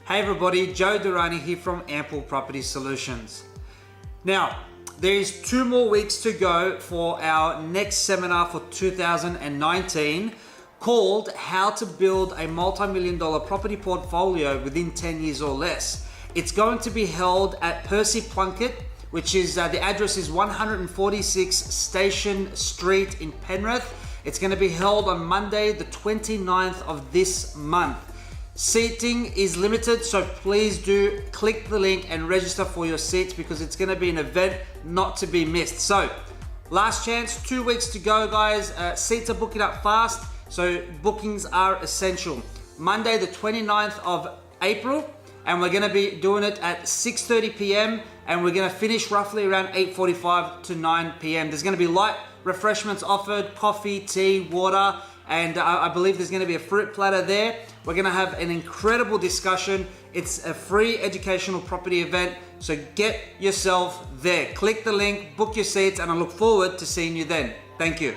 Hey everybody, Joe Durrani here from Ample Property Solutions. Now, there is 2 more weeks to go for our next seminar for 2019 called How to Build a Multi-Million Dollar Property Portfolio Within 10 Years or Less. It's going to be held at Percy, Plunket, which is, the address is 146 Station Street in Penrith. It's going to be held on Monday, the 29th of this month. Seating is limited, so please do click the link and register for your seats because it's going to be an event not to be missed. So, last chance, 2 weeks to go, guys. Seats are booking up fast, so bookings are essential. Monday, the 29th of April, and we're going to be doing it at 6:30 p.m. and we're going to finish roughly around 8:45 to 9 p.m. There's going to be light refreshments offered, coffee, tea, water, and I believe there's going to be a fruit platter there. We're going to have an incredible discussion. It's a free educational property event, so get yourself there. Click the link, book your seats, and I look forward to seeing you then. Thank you.